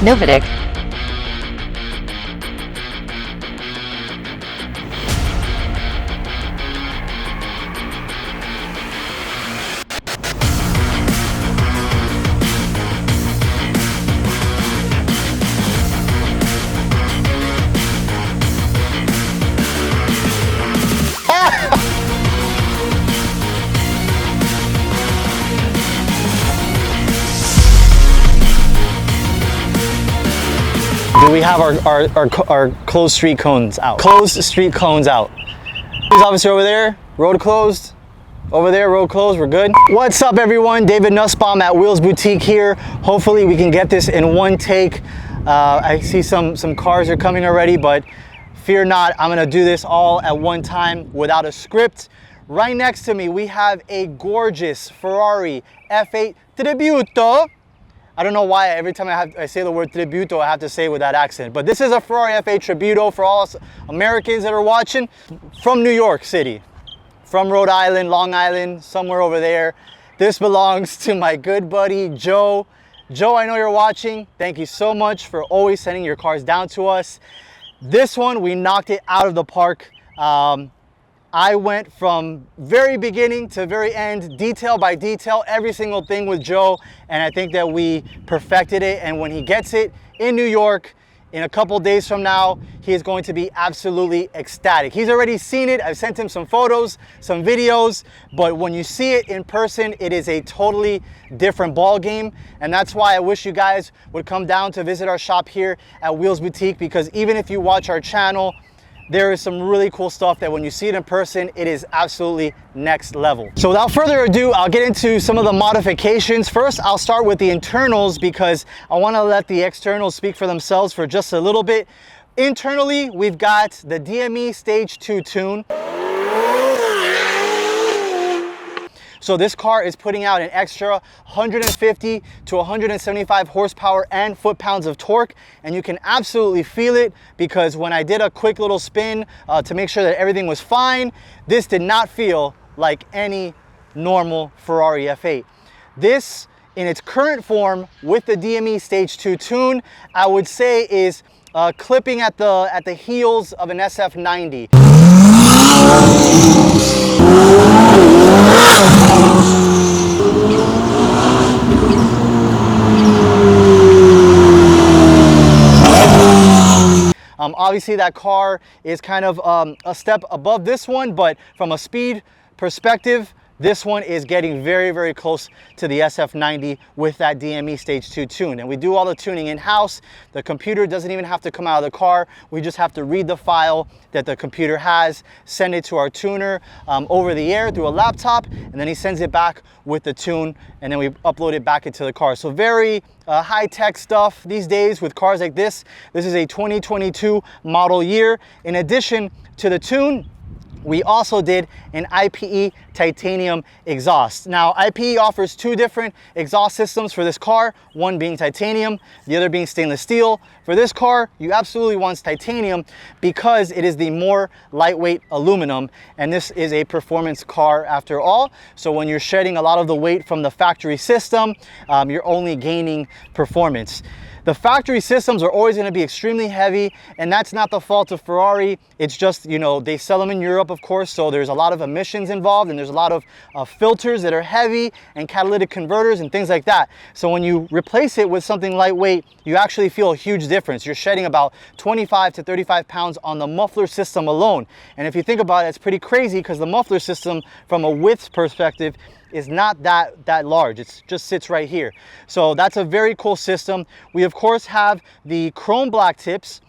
No verdict. Do we have our closed street cones out? Closed street cones out. Police officer over there, road closed. Over there, road closed, we're good. What's up everyone? David Nussbaum at Wheelsboutique here. Hopefully we can get this in one take. I see some cars are coming already, but fear not, I'm gonna do this all at one time without a script. Right next to me, we have a gorgeous Ferrari F8 Tributo. I don't know why every time I say the word Tributo, I have to say it with that accent. But this is a Ferrari F8 Tributo for all us Americans that are watching from New York City, from Rhode Island, Long Island, somewhere over there. This belongs to my good buddy, Joe. Joe, I know you're watching. Thank you so much for always sending your cars down to us. This one, we knocked it out of the park. I went from very beginning to very end, detail by detail, every single thing with Joe, and I think that we perfected it. And when he gets it in New York in a couple days from now, he is going to be absolutely ecstatic. He's already seen it. I've sent him some photos, some videos, but when you see it in person, it is a totally different ball game. And that's why I wish you guys would come down to visit our shop here at Wheelsboutique, because even if you watch our channel, there is some really cool stuff that when you see it in person, it is absolutely next level. So without further ado, I'll get into some of the modifications. First, I'll start with the internals because I want to let the externals speak for themselves for just a little bit. Internally, we've got the DME Stage 2 tune. So this car is putting out an extra 150 to 175 horsepower and foot-pounds of torque, and you can absolutely feel it because when I did a quick little spin to make sure that everything was fine, this did not feel like any normal Ferrari F8. This, in its current form with the DME Stage 2 tune, I would say is clipping at the heels of an SF90. Obviously that car is kind of a step above this one, but from a speed perspective, this one is getting very, very close to the SF90 with that DME Stage 2 tune. And we do all the tuning in-house. The computer doesn't even have to come out of the car. We just have to read the file that the computer has, send it to our tuner over the air through a laptop, and then he sends it back with the tune, and then we upload it back into the car. So very high-tech stuff these days with cars like this. This is a 2022 model year. In addition to the tune, we also did an IPE titanium exhaust. Now, IPE offers two different exhaust systems for this car, one being titanium, the other being stainless steel. For this car, you absolutely want titanium because it is the more lightweight aluminum, and this is a performance car after all. So when you're shedding a lot of the weight from the factory system, you're only gaining performance. The factory systems are always going to be extremely heavy, and that's not the fault of Ferrari. It's just, you know, they sell them in Europe, of course, so there's a lot of emissions involved, and there's a lot of filters that are heavy and catalytic converters and things like that. So when you replace it with something lightweight, you actually feel a huge difference. You're shedding about 25 to 35 pounds on the muffler system alone. And if you think about it, it's pretty crazy because the muffler system from a width perspective is not that large. It just sits right here. So that's a very cool system. We of course have the chrome black tips.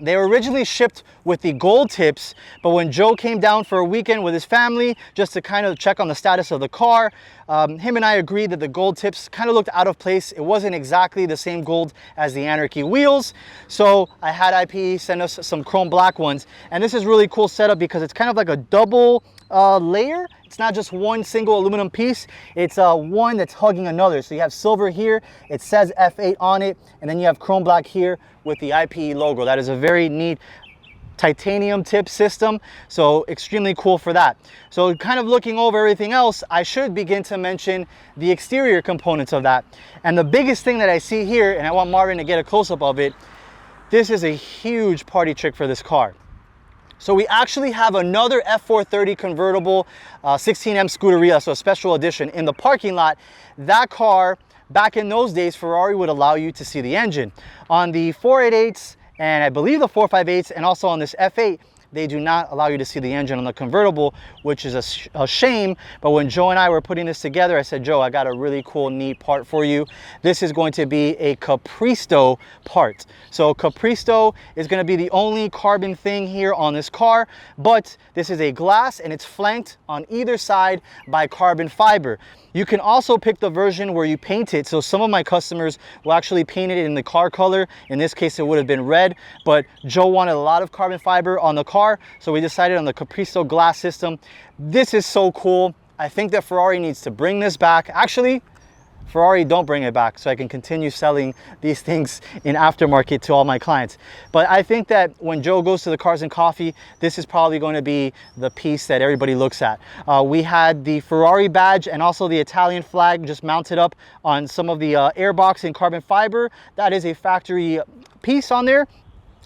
They were originally shipped with the gold tips, but when Joe came down for a weekend with his family just to kind of check on the status of the car, him and I agreed that the gold tips kind of looked out of place. It wasn't exactly the same gold as the Anrky wheels, so I had IPE send us some chrome black ones. And this is really cool setup because it's kind of like a double layer. It's not just one single aluminum piece, it's one that's hugging another. So you have silver here, it says F8 on it, and then you have chrome black here with the IPE logo. That is a very neat titanium tip system, so extremely cool for that. So kind of looking over everything else, I should begin to mention the exterior components of that. And the biggest thing that I see here, and I want Marvin to get a close-up of it, this is a huge party trick for this car. So we actually have another F430 convertible 16M Scuderia, so a special edition, in the parking lot. That car, back in those days, Ferrari would allow you to see the engine. On the 488s, and I believe the 458s, and also on this F8, they do not allow you to see the engine on the convertible, which is a shame. But when Joe and I were putting this together, I said, Joe, I got a really cool, neat part for you. This is going to be a Capristo part. So Capristo is going to be the only carbon thing here on this car, but this is a glass and it's flanked on either side by carbon fiber. You can also pick the version where you paint it. So some of my customers will actually paint it in the car color. In this case, it would have been red, but Joe wanted a lot of carbon fiber on the car, so we decided on the Capristo glass system. This is so cool. I think that Ferrari needs to bring this back. Actually, Ferrari, don't bring it back, so I can continue selling these things in aftermarket to all my clients. But I think that when Joe goes to the Cars and Coffee, this is probably going to be the piece that everybody looks at. We had the Ferrari badge and also the Italian flag just mounted up on some of the airbox in carbon fiber. That is a factory piece on there.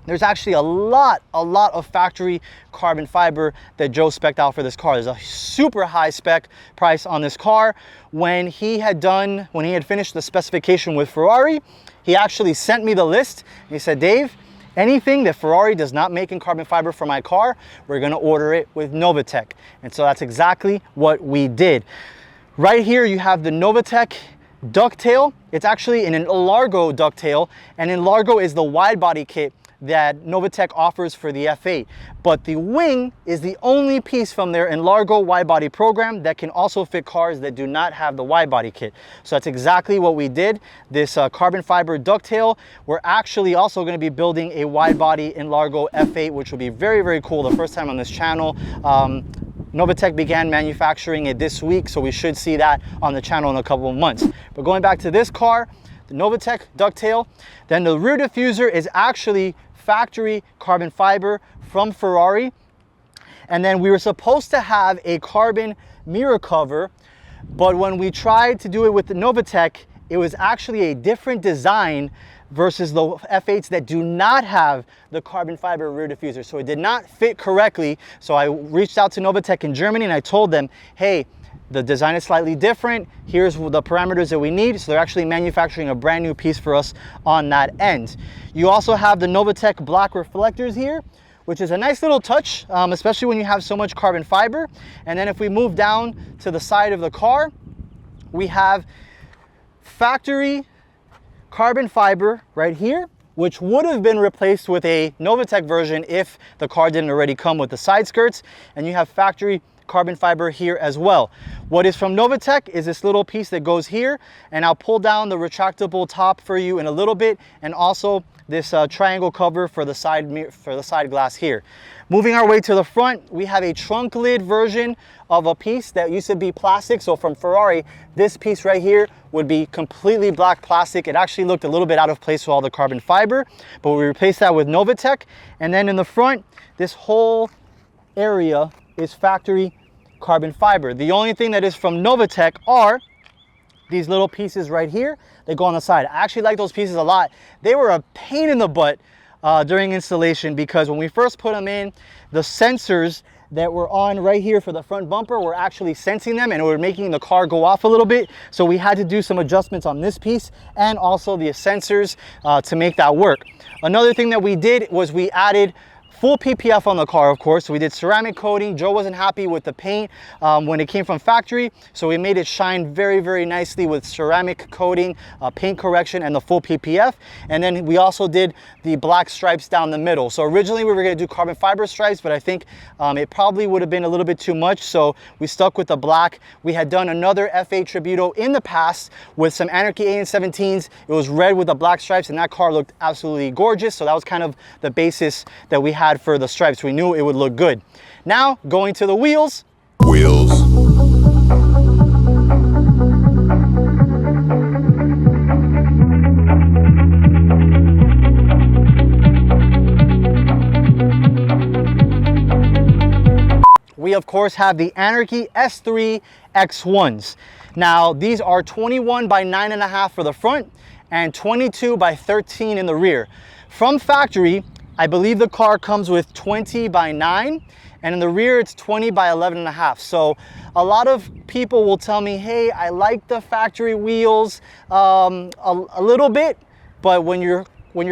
There's actually a lot of factory carbon fiber that Joe spec'd out for this car. There's a super high spec price on this car. When he had finished the specification with Ferrari, he actually sent me the list. He said, Dave, anything that Ferrari does not make in carbon fiber for my car, we're gonna order it with Novatec. And so that's exactly what we did. Right here, you have the Novatec ducktail. It's actually an Largo ducktail, and Largo is the wide body kit that Novatec offers for the F8. But the wing is the only piece from their Largo wide body program that can also fit cars that do not have the wide body kit. So that's exactly what we did. This carbon fiber ducktail, we're actually also going to be building a wide body Largo F8, which will be very, very cool. The first time on this channel. Novatec began manufacturing it this week, so we should see that on the channel in a couple of months. But going back to this car, the Novatec ducktail, then the rear diffuser is actually factory carbon fiber from Ferrari. And then we were supposed to have a carbon mirror cover, but when we tried to do it with the Novatec, it was actually a different design versus the F8s that do not have the carbon fiber rear diffuser. So it did not fit correctly. So I reached out to Novatec in Germany and I told them, hey, the design is slightly different. Here's the parameters that we need. So they're actually manufacturing a brand new piece for us on that end. You also have the Novatec black reflectors here, which is a nice little touch, especially when you have so much carbon fiber. And then if we move down to the side of the car, we have factory carbon fiber right here, which would have been replaced with a Novatec version if the car didn't already come with the side skirts. And you have factory carbon fiber here as well. What is from Novatec is this little piece that goes here, and I'll pull down the retractable top for you in a little bit, and also this triangle cover for the side glass here. Moving our way to the front, we have a trunk lid version of a piece that used to be plastic. So from Ferrari, this piece right here would be completely black plastic. It actually looked a little bit out of place with all the carbon fiber, but we replaced that with Novatec. And then in the front, this whole area is factory carbon fiber. The only thing that is from Novatec are these little pieces right here. They go on the side. I actually like those pieces a lot. They were a pain in the butt during installation, because when we first put them in, the sensors that were on right here for the front bumper were actually sensing them, and it were making the car go off a little bit. So we had to do some adjustments on this piece and also the sensors to make that work. Another thing that we did was we added full PPF on the car, of course. So we did ceramic coating. Joe wasn't happy with the paint when it came from factory, so we made it shine very, very nicely with ceramic coating, paint correction, and the full PPF. And then we also did the black stripes down the middle. So originally we were going to do carbon fiber stripes, but I think it probably would have been a little bit too much, so we stuck with the black. We had done another F8 Tributo in the past with some Anrky AN17s. It was red with the black stripes, and that car looked absolutely gorgeous. So that was kind of the basis that we had for the stripes. We knew it would look good. Now going to the wheels. we of course have the Anrky S3-X1s. Now these are 21 by 9.5 for the front and 22 by 13 in the rear. From factory, I believe the car comes with 20 by 9, and in the rear it's 20 by 11.5. So a lot of people will tell me, hey, I like the factory wheels a little bit, but when you're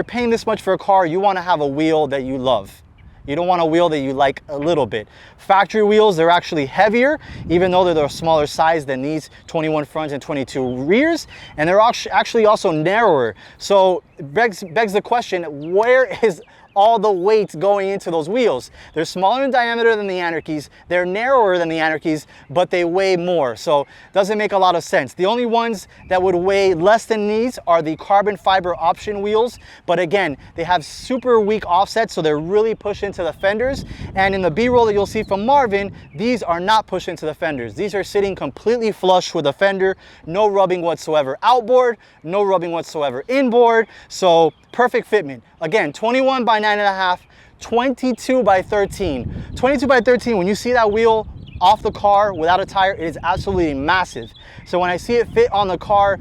paying this much for a car, you want to have a wheel that you love. You don't want a wheel that you like a little bit. Factory wheels, they're actually heavier, even though they're a smaller size than these 21 fronts and 22 rears, and they're actually also narrower. So it begs the question, where is all the weight going into those wheels? They're smaller in diameter than the Anrkys, they're narrower than the Anrkys, but they weigh more, so doesn't make a lot of sense. The only ones that would weigh less than these are the carbon fiber option wheels, but again, they have super weak offsets, so they're really pushed into the fenders. And in the B-roll that you'll see from Marvin, these are not pushed into the fenders. These are sitting completely flush with the fender, no rubbing whatsoever outboard, no rubbing whatsoever inboard, so perfect fitment. Again, 21 by 9.5, 22 by 13. 22 by 13, when you see that wheel off the car without a tire, it is absolutely massive. So when I see it fit on the car,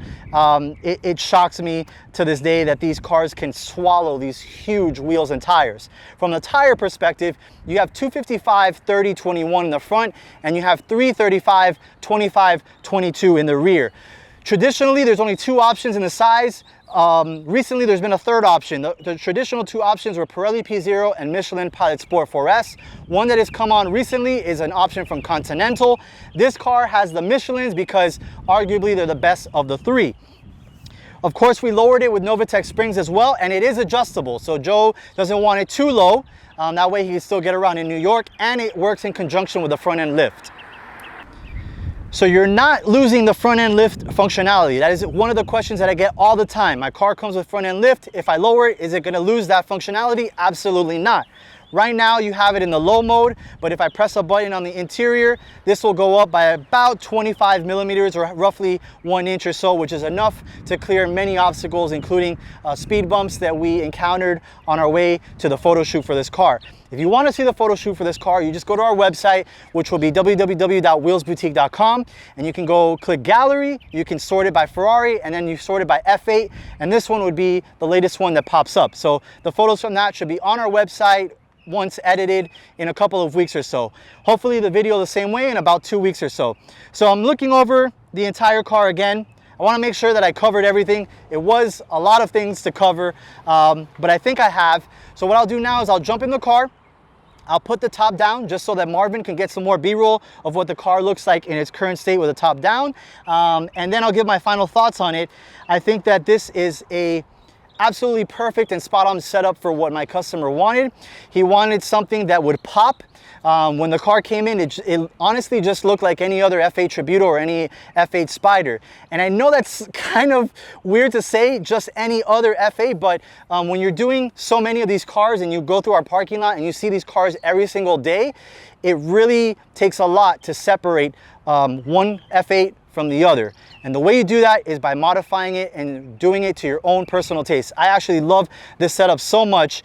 it shocks me to this day that these cars can swallow these huge wheels and tires. From the tire perspective, you have 255, 30, 21 in the front, and you have 335, 25, 22 in the rear. Traditionally, there's only two options in the size. Recently, there's been a third option. The traditional two options were Pirelli P0 and Michelin Pilot Sport 4S. One that has come on recently is an option from Continental. This car has the Michelins because arguably they're the best of the three. Of course, we lowered it with Novatec springs as well, and it is adjustable. So Joe doesn't want it too low. That way he can still get around in New York, and it works in conjunction with the front end lift. So you're not losing the front end lift functionality. That is one of the questions that I get all the time. My car comes with front end lift. If I lower it, is it gonna lose that functionality? Absolutely not. Right now you have it in the low mode, but if I press a button on the interior, this will go up by about 25 millimeters or roughly 1 inch or so, which is enough to clear many obstacles, including speed bumps that we encountered on our way to the photo shoot for this car. If you want to see the photo shoot for this car, you just go to our website, which will be www.wheelsboutique.com, and you can go click gallery, you can sort it by Ferrari, and then you sort it by F8, and this one would be the latest one that pops up. So the photos from that should be on our website once edited in a couple of weeks or so. Hopefully the video the same way in about 2 weeks or so. So I'm looking over the entire car again. I want to make sure that I covered everything. It was a lot of things to cover, but I think I have. So what I'll do now is I'll jump in the car. I'll put the top down just so that Marvin can get some more B-roll of what the car looks like in its current state with the top down. And then I'll give my final thoughts on it. I think that this is a absolutely perfect and spot on setup for what my customer wanted. He wanted something that would pop. When the car came in, it honestly just looked like any other F8 Tributo or any F8 Spider. And I know that's kind of weird to say, just any other F8, but when you're doing so many of these cars and you go through our parking lot and you see these cars every single day, it really takes a lot to separate one F8 from the other. And the way you do that is by modifying it and doing it to your own personal taste. I actually love this setup so much.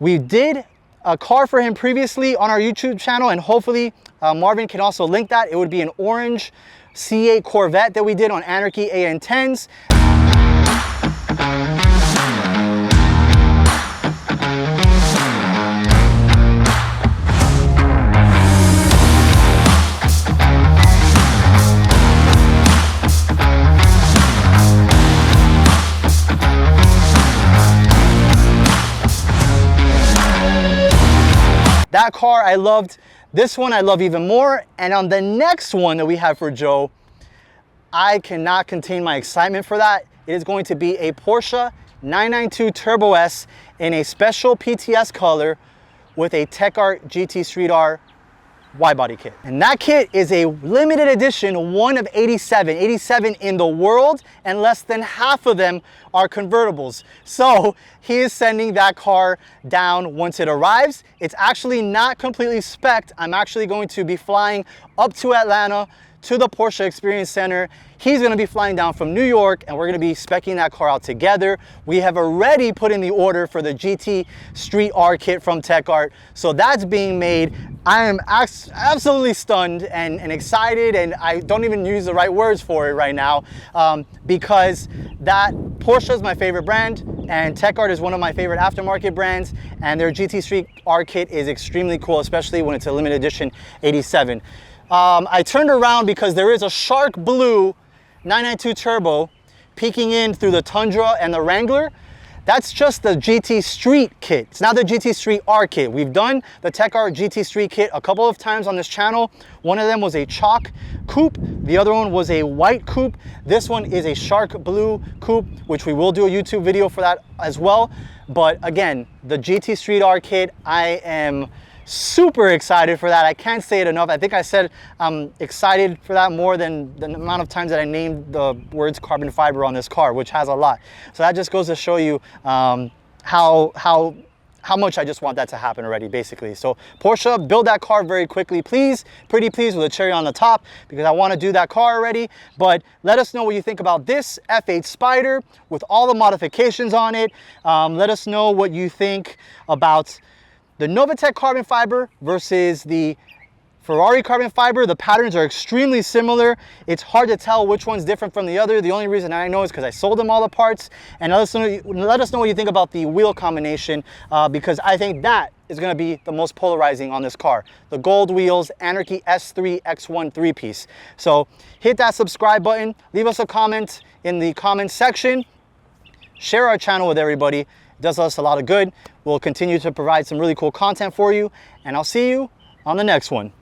We did a car for him previously on our YouTube channel, and hopefully Marvin can also link that. It would be an orange C8 Corvette that we did on Anrky AN10s. That car I loved. This one I love even more. And on the next one that we have for Joe, I cannot contain my excitement for that. It is going to be a Porsche 992 Turbo S in a special PTS color with a Tech Art GT Street R wide body kit. And that kit is a limited edition, one of 87 in the world, and less than half of them are convertibles. So he is sending that car down once it arrives. It's actually not completely spec'd. I'm actually going to be flying up to Atlanta to the Porsche Experience Center. He's gonna be flying down from New York, and we're gonna be speccing that car out together. We have already put in the order for the GT Street R kit from Tech Art, so that's being made. I am absolutely stunned and excited, and I don't even use the right words for it right now, because that Porsche is my favorite brand, and Tech Art is one of my favorite aftermarket brands, and their GT Street R kit is extremely cool, especially when it's a limited edition 87. I turned around because there is a shark blue 992 turbo peeking in through the Tundra and the Wrangler. That's just the GT Street kit. It's not the GT Street R kit. We've done the Tech Art GT Street kit a couple of times on this channel. One of them was a chalk coupe. The other one was a white coupe. This one is a shark blue coupe, which we will do a YouTube video for that as well. But again, the GT Street R kit, I am super excited for that. I can't say it enough. I think I said I'm excited for that more than the amount of times that I named the words carbon fiber on this car, which has a lot. So that just goes to show you how much I just want that to happen already, basically. So Porsche, build that car very quickly, please. Pretty please, with a cherry on the top, because I want to do that car already. But let us know what you think about this F8 Spider with all the modifications on it. Let us know what you think about the Novitec carbon fiber versus the Ferrari carbon fiber. The patterns are extremely similar. It's hard to tell which one's different from the other. The only reason I know is because I sold them all the parts. And let us know what you think about the wheel combination, because I think that is going to be the most polarizing on this car. The gold wheels, Anrky S3-X1 three-piece. So hit that subscribe button. Leave us a comment in the comment section. Share our channel with everybody. It does us a lot of good. We'll continue to provide some really cool content for you, and I'll see you on the next one.